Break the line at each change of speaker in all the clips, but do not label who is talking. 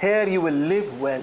here you will live well,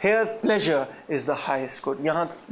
here pleasure is the highest good,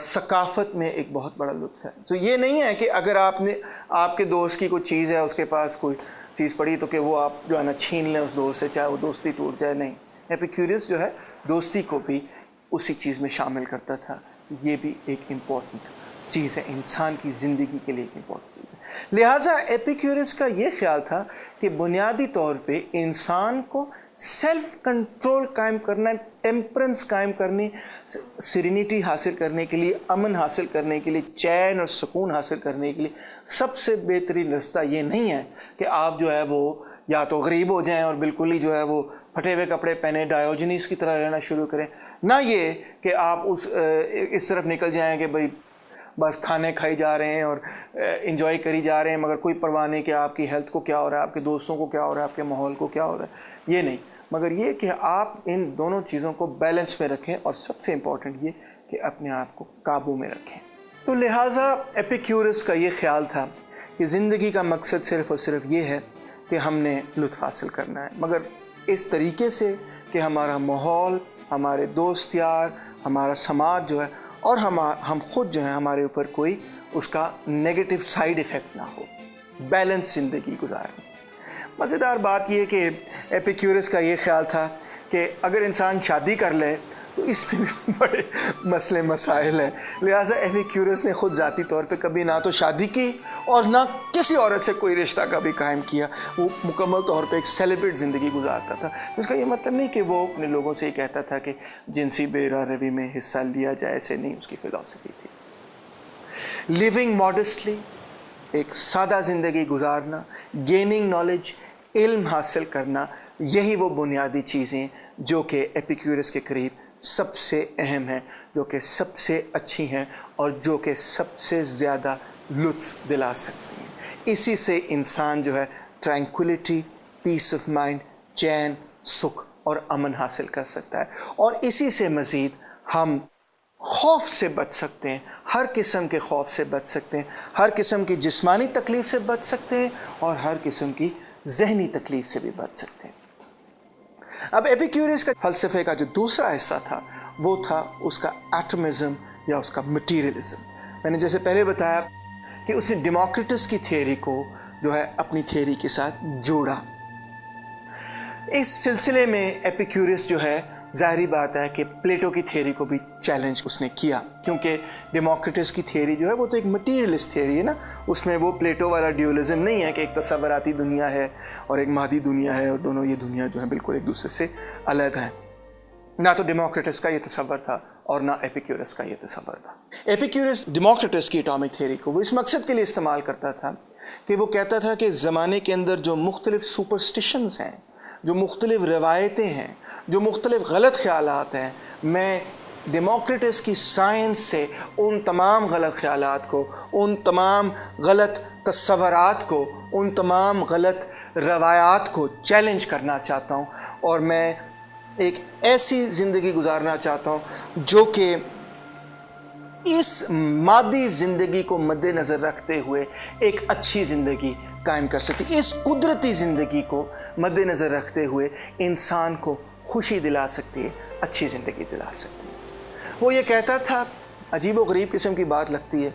ثقافت میں ایک بہت بڑا لطف ہے. تو یہ نہیں ہے کہ اگر آپ کے دوست کی کوئی چیز ہے, اس کے پاس کوئی چیز پڑی تو کہ وہ آپ جو ہے نا چھین لیں اس دوست سے, چاہے وہ دوستی ٹوٹ جائے. نہیں, ایپیکیورس جو ہے دوستی کو بھی اسی چیز میں شامل کرتا تھا. یہ بھی ایک امپورٹنٹ چیز ہے, انسان کی زندگی کے لیے ایک امپورٹنٹ چیز ہے. لہٰذا ایپیکیورس کا یہ خیال تھا کہ بنیادی طور پہ انسان کو سیلف کنٹرول قائم کرنا, ٹیمپرنس قائم کرنی, سیرینٹی حاصل کرنے کے لیے, امن حاصل کرنے کے لیے, چین اور سکون حاصل کرنے کے لیے سب سے بہترین رستہ یہ نہیں ہے کہ آپ جو ہے وہ یا تو غریب ہو جائیں اور بالکل ہی جو ہے وہ پھٹے ہوئے کپڑے پہنے ڈایوجنیس کی طرح رہنا شروع کریں, نہ یہ کہ آپ اس طرف نکل جائیں کہ بھئی بس کھانے کھائی جا رہے ہیں اور انجوائے کری جا رہے ہیں مگر کوئی پرواہ نہیں کہ آپ کی ہیلتھ کو کیا ہو رہا ہے, آپ کے دوستوں کو کیا ہو رہا ہے, آپ کے ماحول کو کیا ہو رہا ہے. یہ نہیں, مگر یہ کہ آپ ان دونوں چیزوں کو بیلنس میں رکھیں, اور سب سے امپورٹنٹ یہ کہ اپنے آپ کو قابو میں رکھیں. تو لہٰذا ایپیکیورس کا یہ خیال تھا کہ زندگی کا مقصد صرف اور صرف یہ ہے کہ ہم نے لطف حاصل کرنا ہے, مگر اس طریقے سے کہ ہمارا ماحول, ہمارے دوست یار, ہمارا سماج جو ہے اور ہم خود جو ہیں ہمارے اوپر کوئی اس کا نیگیٹو سائیڈ ایفیکٹ نہ ہو. بیلنس زندگی گزاریں. مزیدار بات یہ کہ ایپیکیورس کا یہ خیال تھا کہ اگر انسان شادی کر لے تو اس میں بھی بڑے مسئلے مسائل ہیں. لہٰذا ایپیکیورس نے خود ذاتی طور پہ کبھی نہ تو شادی کی اور نہ کسی عورت سے کوئی رشتہ کبھی قائم کیا. وہ مکمل طور پہ ایک سیلیبریٹ زندگی گزارتا تھا. اس کا یہ مطلب نہیں کہ وہ اپنے لوگوں سے یہ کہتا تھا کہ جنسی بے روی میں حصہ لیا جائے, ایسے نہیں اس کی فلسفی تھی. لیونگ ماڈسٹلی, ایک سادہ زندگی گزارنا, گیننگ نالج, علم حاصل کرنا, یہی وہ بنیادی چیزیں جو کہ ایپیکیورس کے قریب سب سے اہم ہیں, جو کہ سب سے اچھی ہیں اور جو کہ سب سے زیادہ لطف دلا سکتی ہیں. اسی سے انسان جو ہے ٹرینکولیٹی, پیس آف مائنڈ, چین, سکھ اور امن حاصل کر سکتا ہے, اور اسی سے مزید ہم خوف سے بچ سکتے ہیں, ہر قسم کے خوف سے بچ سکتے ہیں, ہر قسم کی جسمانی تکلیف سے بچ سکتے ہیں اور ہر قسم کی ذہنی تکلیف سے بھی بچ سکتے ہیں. اب ایپیکیورس کا فلسفے کا جو دوسرا حصہ تھا وہ تھا اس کا ایٹمزم یا اس کا مٹیریلزم. میں نے جیسے پہلے بتایا کہ اس نے ڈیموکریٹس کی تھیوری کو جو ہے اپنی تھیوری کے ساتھ جوڑا. اس سلسلے میں ایپیکیورس جو ہے ظاہری بات ہے کہ پلیٹو کی تھیوری کو بھی چیلنج اس نے کیا, کیونکہ ڈیموکریٹس کی تھیوری جو ہے وہ تو ایک مٹیریلسٹ تھیوری ہے نا. اس میں وہ پلیٹو والا ڈیولزم نہیں ہے کہ ایک تصوراتی دنیا ہے اور ایک مادی دنیا ہے اور دونوں یہ دنیا جو ہے بالکل ایک دوسرے سے الگ ہیں. نہ تو ڈیموکریٹس کا یہ تصور تھا اور نہ ایپیکیورس کا یہ تصور تھا. ایپیکیورس ڈیموکریٹس کی اٹامک تھیوری کو وہ اس مقصد کے لیے استعمال کرتا تھا کہ وہ کہتا تھا کہ زمانے کے اندر جو مختلف سپرسٹیشنز ہیں, جو مختلف روایتیں ہیں, جو مختلف غلط خیالات ہیں, میں ڈیموکریٹس کی سائنس سے ان تمام غلط خیالات کو, ان تمام غلط تصورات کو, ان تمام غلط روایات کو چیلنج کرنا چاہتا ہوں, اور میں ایک ایسی زندگی گزارنا چاہتا ہوں جو کہ اس مادی زندگی کو مد نظر رکھتے ہوئے ایک اچھی زندگی قائم کر سکتی, اس قدرتی زندگی کو مد نظر رکھتے ہوئے انسان کو خوشی دلا سکتی ہے, اچھی زندگی دلا سکتی ہے. وہ یہ کہتا تھا, عجیب و غریب قسم کی بات لگتی ہے,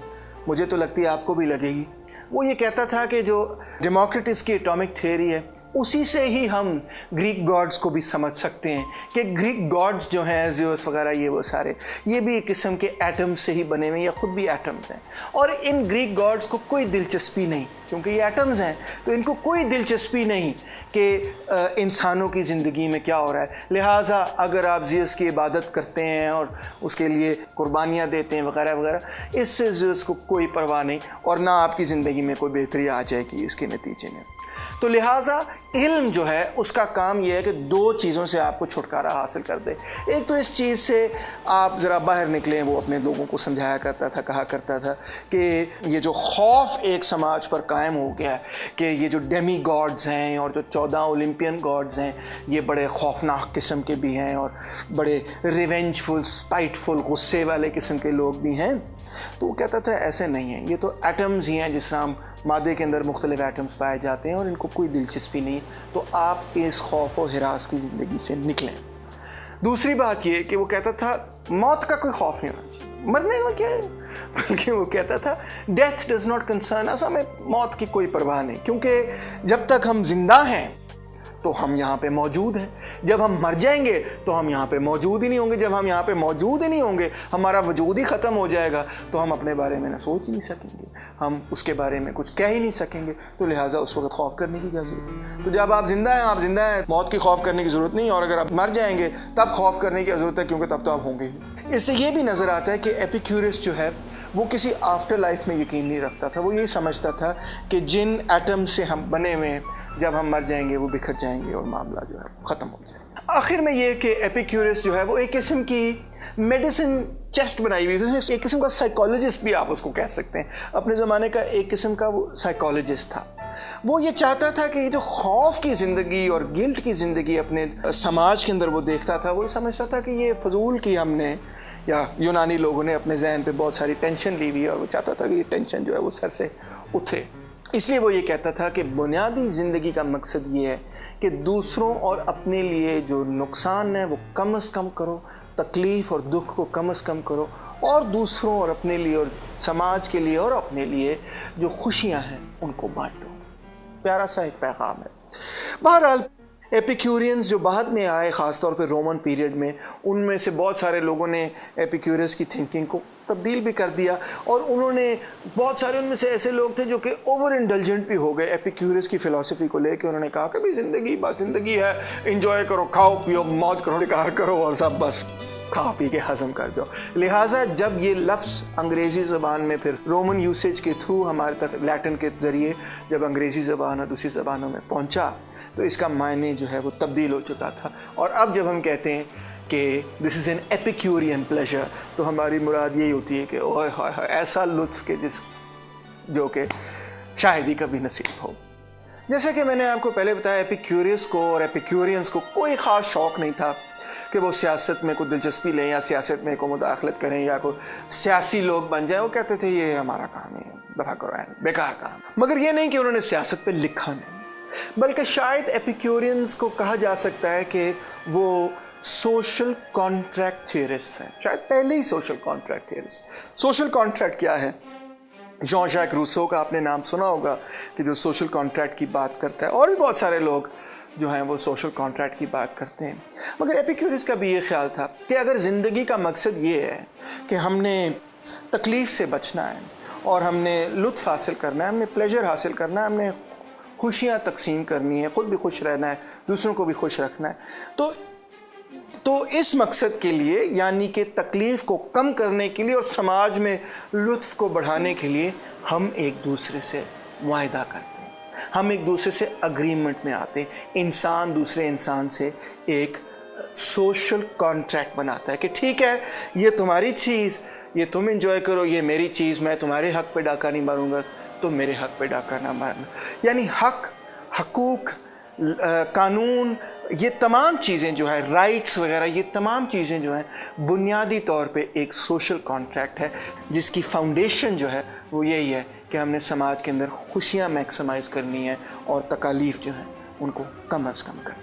مجھے تو لگتی ہے آپ کو بھی لگے گی. وہ یہ کہتا تھا کہ جو ڈیموکریٹس کی اٹامک تھیوری ہے اسی سے ہی ہم گریک گاڈز کو بھی سمجھ سکتے ہیں کہ گریک گاڈز جو ہیں زیوس وغیرہ یہ وہ سارے یہ بھی ایک قسم کے ایٹم سے ہی بنے ہوئے, یا خود بھی ایٹمز ہیں, اور ان گریک گاڈز کو کوئی دلچسپی نہیں, کیونکہ یہ ایٹمز ہیں تو ان کو کوئی دلچسپی نہیں کہ انسانوں کی زندگی میں کیا ہو رہا ہے. لہٰذا اگر آپ زیوس کی عبادت کرتے ہیں اور اس کے لیے قربانیاں دیتے ہیں وغیرہ وغیرہ, اس سے زیوس کو کوئی پرواہ نہیں, اور نہ آپ کی زندگی میں کوئی بہتری آ جائے گی اس کے نتیجے میں. تو لہٰذا علم جو ہے اس کا کام یہ ہے کہ دو چیزوں سے آپ کو چھٹکارا حاصل کر دے. ایک تو اس چیز سے آپ ذرا باہر نکلیں. وہ اپنے لوگوں کو سمجھایا کرتا تھا, کہا کرتا تھا کہ یہ جو خوف ایک سماج پر قائم ہو گیا ہے کہ یہ جو ڈیمی گاڈز ہیں اور جو 14 اولمپین گاڈز ہیں یہ بڑے خوفناک قسم کے بھی ہیں اور بڑے ریونجفل, اسپائٹفل, غصے والے قسم کے لوگ بھی ہیں. تو وہ کہتا تھا ایسے نہیں ہیں, یہ تو ایٹمز ہی ہیں, جس طرح مادے کے اندر مختلف ایٹمز پائے جاتے ہیں اور ان کو کوئی دلچسپی نہیں, تو آپ اس خوف و ہراس کی زندگی سے نکلیں. دوسری بات یہ کہ وہ کہتا تھا موت کا کوئی خوف نہیں ہونا چاہیے. مرنے کا کیا ہے, بلکہ وہ کہتا تھا ڈیتھ ڈز ناٹ کنسرن اس, ہمیں موت کی کوئی پرواہ نہیں, کیونکہ جب تک ہم زندہ ہیں تو ہم یہاں پہ موجود ہیں, جب ہم مر جائیں گے تو ہم یہاں پہ موجود ہی نہیں ہوں گے, جب ہم یہاں پہ موجود ہی نہیں ہوں گے ہمارا وجود ہی ختم ہو جائے گا, تو ہم اپنے بارے میں نہ سوچ نہیں سکیں گے, ہم اس کے بارے میں کچھ کہہ ہی نہیں سکیں گے, تو لہٰذا اس وقت خوف کرنے کی کیا ضرورت ہے. تو جب آپ زندہ ہیں, آپ زندہ ہیں, موت کی خوف کرنے کی ضرورت نہیں, اور اگر آپ مر جائیں گے تب خوف کرنے کی ضرورت ہے, کیونکہ تب تو آپ ہوں گے ہی. اس سے یہ بھی نظر آتا ہے کہ ایپیکیورس جو ہے وہ کسی آفٹر لائف میں یقین نہیں رکھتا تھا. وہ یہی سمجھتا تھا کہ جن ایٹم سے ہم بنے ہوئے ہیں جب ہم مر جائیں گے وہ بکھر جائیں گے اور معاملہ جو ہے ختم ہو جائے گا. آخر میں یہ کہ ایپیکیورس جو ہے وہ ایک قسم کی میڈیسن چیسٹ بنائی ہوئی تھی, ایک قسم کا سائیکالوجسٹ بھی آپ اس کو کہہ سکتے ہیں, اپنے زمانے کا ایک قسم کا وہ سائیکالوجسٹ تھا. وہ یہ چاہتا تھا کہ یہ جو خوف کی زندگی اور گلٹ کی زندگی اپنے سماج کے اندر وہ دیکھتا تھا, وہ یہ سمجھتا تھا کہ یہ فضول کی ہم نے یا یونانی لوگوں نے اپنے ذہن پہ بہت ساری ٹینشن لی ہوئی ہے, اور وہ چاہتا تھا کہ یہ ٹینشن جو ہے وہ سر سے اٹھے. اس لیے وہ یہ کہتا تھا کہ بنیادی زندگی کا مقصد یہ ہے کہ دوسروں اور اپنے لیے جو نقصان ہے وہ کم از کم کرو, تکلیف اور دکھ کو کم از کم کرو, اور دوسروں اور اپنے لیے اور سماج کے لیے اور اپنے لیے جو خوشیاں ہیں ان کو بانٹو. پیارا سا ایک پیغام ہے. بہرحال ایپیکیورینز جو بعد میں آئے, خاص طور پہ رومن پیریڈ میں, ان میں سے بہت سارے لوگوں نے ایپیکیورس کی تھنکنگ کو تبدیل بھی کر دیا, اور انہوں نے بہت سارے ان میں سے ایسے لوگ تھے جو کہ اوور انڈلجنٹ بھی ہو گئے ایپیکیورس کی فلسفی کو لے کے. انہوں نے کہا کہ بھی زندگی بس زندگی ہے, انجوائے کرو, کھاؤ پیو, موج کرو, نکار کرو, اور سب بس کھا پی کے ہضم کر جاؤ. لہٰذا جب یہ لفظ انگریزی زبان میں پھر رومن یوسیج کے تھرو ہمارے تک لیٹن کے ذریعے جب انگریزی زبان اور دوسری زبانوں میں پہنچا تو اس کا معنی جو ہے وہ تبدیل ہو چکا تھا. اور اب جب ہم کہتے ہیں کہ دس از این ایپیکیورین پلیجر, تو ہماری مراد یہی ہوتی ہے کہ اوہ ہائے ہائے ایسا لطف کہ جو کہ شاید ہی کبھی نصیب ہو. جیسا کہ میں نے آپ کو پہلے بتایا, ایپیکیورس کو اور ایپیکیورینز کو کوئی خاص شوق نہیں تھا کہ وہ سیاست میں کوئی دلچسپی لیں یا سیاست میں کوئی مداخلت کریں یا کوئی سیاسی لوگ بن جائیں. وہ کہتے تھے یہ ہمارا کام ہے, دفعہ کرو, بیکار کام. مگر یہ نہیں کہ انہوں نے سیاست پہ لکھا نہیں, بلکہ شاید ایپیکیورینز کو کہا جا سکتا ہے کہ وہ سوشل کانٹریکٹ تھیورسٹ ہیں, شاید پہلے ہی social contract theorist. Social contract کیا ہے؟ جان ژاک روسو کا آپ نے نام سنا ہوگا کہ جو سوشل کانٹریکٹ کی بات کرتا ہے, اور بھی بہت سارے لوگ جو ہیں وہ سوشل کانٹریکٹ کی بات کرتے ہیں. مگر ایپیکیورس کا بھی یہ خیال تھا کہ اگر زندگی کا مقصد یہ ہے کہ ہم نے تکلیف سے بچنا ہے اور ہم نے لطف حاصل کرنا ہے, ہم نے پلیجر حاصل کرنا ہے, ہم نے خوشیاں تقسیم کرنی ہے, خود بھی خوش رہنا ہے, دوسروں کو بھی خوش رکھنا ہے, تو اس مقصد کے لیے یعنی کہ تکلیف کو کم کرنے کے لیے اور سماج میں لطف کو بڑھانے کے لیے ہم ایک دوسرے سے معاہدہ کرتے ہیں, ہم ایک دوسرے سے اگریمنٹ میں آتے ہیں. انسان دوسرے انسان سے ایک سوشل کانٹریکٹ بناتا ہے کہ ٹھیک ہے یہ تمہاری چیز, یہ تم انجوائے کرو, یہ میری چیز, میں تمہارے حق پہ ڈاکہ نہیں ماروں گا, تو میرے حق پہ ڈاکہ نہ مارنا. یعنی حق, حقوق, قانون, یہ تمام چیزیں جو ہے, رائٹس وغیرہ, یہ تمام چیزیں جو ہیں بنیادی طور پہ ایک سوشل کانٹریکٹ ہے جس کی فاؤنڈیشن جو ہے وہ یہی ہے کہ ہم نے سماج کے اندر خوشیاں میکسیمائز کرنی ہے اور تکالیف جو ہیں ان کو کم از کم کرنا.